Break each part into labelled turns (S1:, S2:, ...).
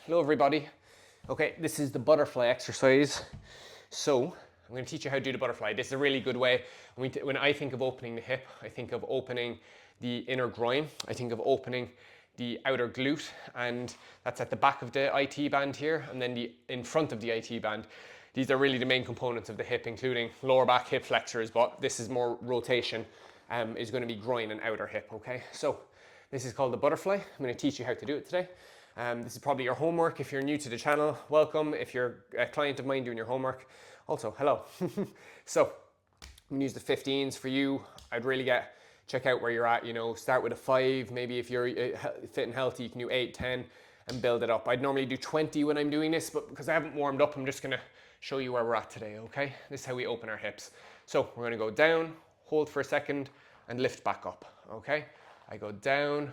S1: Hello everybody. Okay, this is the butterfly exercise. So I'm going to teach you how to do the butterfly. This is a really good way. When I think of opening the hip, I think of opening the inner groin. I think of opening the outer glute, and that's at the back of the IT band here, and then in front of the IT band. These are really the main components of the hip, including lower back hip flexors, but this is more rotation, is going to be groin and outer hip, okay? So this is called the butterfly. I'm going to teach you how to do it today. This is probably your homework. If you're new to the channel, welcome. If you're a client of mine doing your homework, also hello. So I'm gonna use the 15s for you. I'd really check out where you're at, start with a 5. Maybe if you're fit and healthy, you can do 8, 10 and build it up. I'd normally do 20 when I'm doing this, but because I haven't warmed up, I'm just gonna show you where we're at today, okay? This is how we open our hips. So we're gonna go down, hold for a second, and lift back up, okay? I go down,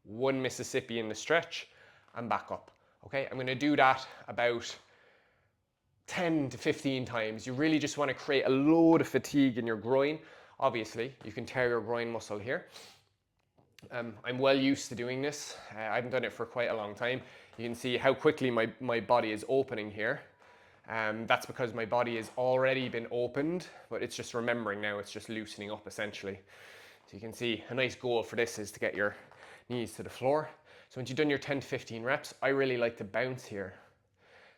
S1: 1 Mississippi in the stretch, and back up, okay? I'm gonna do that about 10 to 15 times. You really just wanna create a load of fatigue in your groin. Obviously, you can tear your groin muscle here. I'm well used to doing this. I haven't done it for quite a long time. You can see how quickly my body is opening here. That's because my body has already been opened, but it's just remembering now, it's just loosening up essentially. So you can see a nice goal for this is to get your knees to the floor. So once you've done your 10 to 15 reps, I really like to bounce here.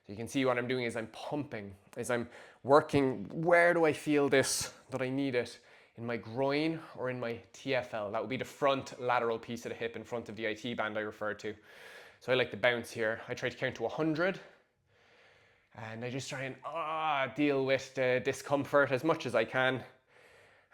S1: So you can see what I'm doing is I'm pumping, is I'm working, where do I feel this, that I need it, in my groin or in my TFL. That would be the front lateral piece of the hip in front of the IT band I referred to. So I like to bounce here. I try to count to 100. And I just try and deal with the discomfort as much as I can.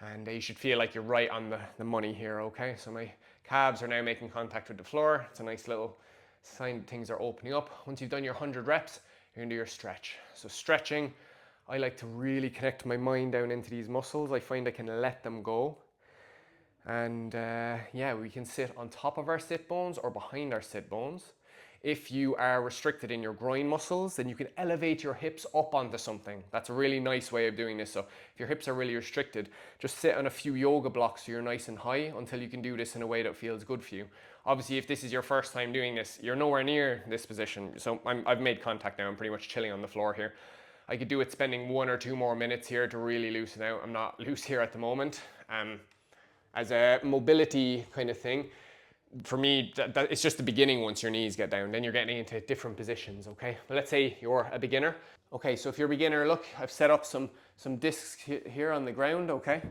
S1: And you should feel like you're right on the money here, okay? So my calves are now making contact with the floor. It's a nice little sign that things are opening up. Once you've done your 100 reps, you're gonna do your stretch. So stretching, I like to really connect my mind down into these muscles. I find I can let them go. And yeah, we can sit on top of our sit bones or behind our sit bones. If you are restricted in your groin muscles, then you can elevate your hips up onto something. That's a really nice way of doing this. So if your hips are really restricted, just sit on a few yoga blocks so you're nice and high until you can do this in a way that feels good for you. Obviously, if this is your first time doing this, you're nowhere near this position. So I've made contact now. I'm pretty much chilling on the floor here. I could do it spending 1 or 2 more minutes here to really loosen out. I'm not loose here at the moment. As a mobility kind of thing, for me, it's just the beginning once your knees get down. Then you're getting into different positions, okay? But let's say you're a beginner. Okay, so if you're a beginner, look, I've set up some discs here on the ground, okay?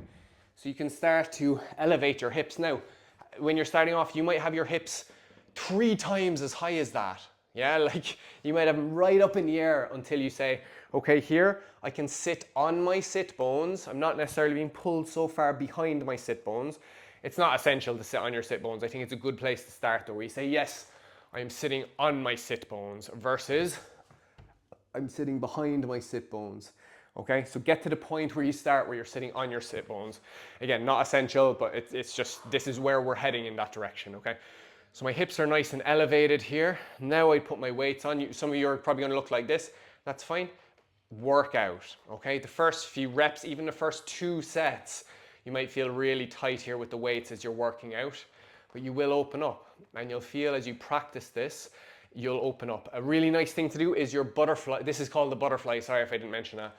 S1: So you can start to elevate your hips. Now, when you're starting off, you might have your hips 3 times as high as that. Yeah, like you might have them right up in the air until you say, okay, here I can sit on my sit bones. I'm not necessarily being pulled so far behind my sit bones. It's not essential to sit on your sit bones. I think it's a good place to start though, where you say, yes, I'm sitting on my sit bones versus I'm sitting behind my sit bones. Okay, so get to the point where you start where you're sitting on your sit bones. Again, not essential, but it's just, this is where we're heading in that direction, okay? So my hips are nice and elevated here. Now I put my weights on. Some of you are probably gonna look like this. That's fine. Work out, okay? The first few reps, even the first 2 sets, you might feel really tight here with the weights as you're working out, but you will open up and you'll feel as you practice this, you'll open up. A really nice thing to do is your butterfly. This is called the butterfly. Sorry if I didn't mention that.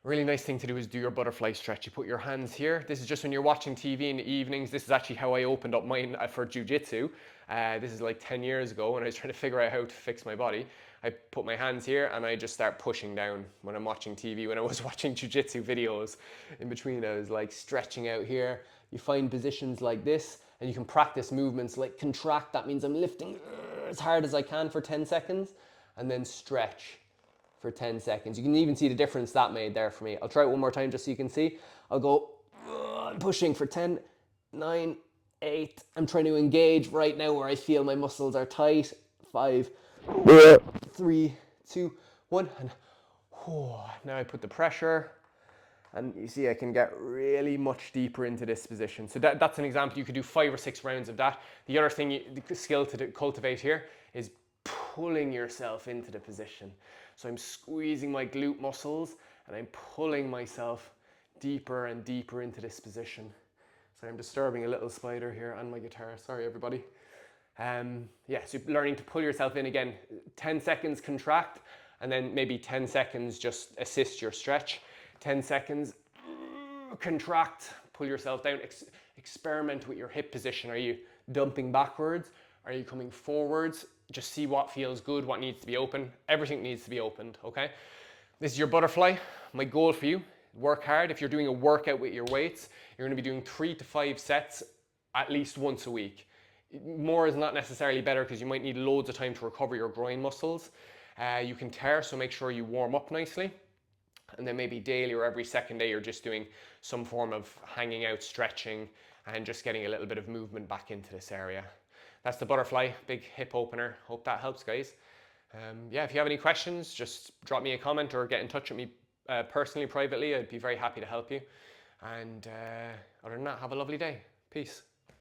S1: A really nice thing to do is do your butterfly stretch. You put your hands here. This is just when you're watching TV in the evenings. This is actually how I opened up mine for jiu-jitsu. This is like 10 years ago when I was trying to figure out how to fix my body. I put my hands here and I just start pushing down when I'm watching TV. When I was watching jiu-jitsu videos, in between I was like stretching out here. You find positions like this and you can practice movements like contract. That means I'm lifting as hard as I can for 10 seconds and then stretch for 10 seconds. You can even see the difference that made there for me. I'll try it one more time just so you can see. I'll go, I'm pushing for 10, 9, 8. I'm trying to engage right now where I feel my muscles are tight. 5, 3, 2, 1. And now I put the pressure. And you see I can get really much deeper into this position. So that's an example. You could do 5 or 6 rounds of that. The other thing, the skill to cultivate here is pulling yourself into the position. So I'm squeezing my glute muscles and I'm pulling myself deeper and deeper into this position. So I'm disturbing a little spider here on my guitar. Sorry, everybody. Yeah, so learning to pull yourself in again. 10 seconds contract, and then maybe 10 seconds just assist your stretch. 10 seconds, contract, pull yourself down. Experiment with your hip position. Are you dumping backwards? Are you coming forwards? Just see what feels good, what needs to be open. Everything needs to be opened, okay? This is your butterfly. My goal for you, work hard. If you're doing a workout with your weights, you're gonna be doing 3 to 5 sets at least once a week. More is not necessarily better because you might need loads of time to recover your groin muscles. You can tear, so make sure you warm up nicely. And then maybe daily or every second day, you're just doing some form of hanging out, stretching, and just getting a little bit of movement back into this area. That's the butterfly, big hip opener. Hope that helps, guys. Yeah, if you have any questions, just drop me a comment or get in touch with me personally, privately. I'd be very happy to help you. And other than that, have a lovely day. Peace.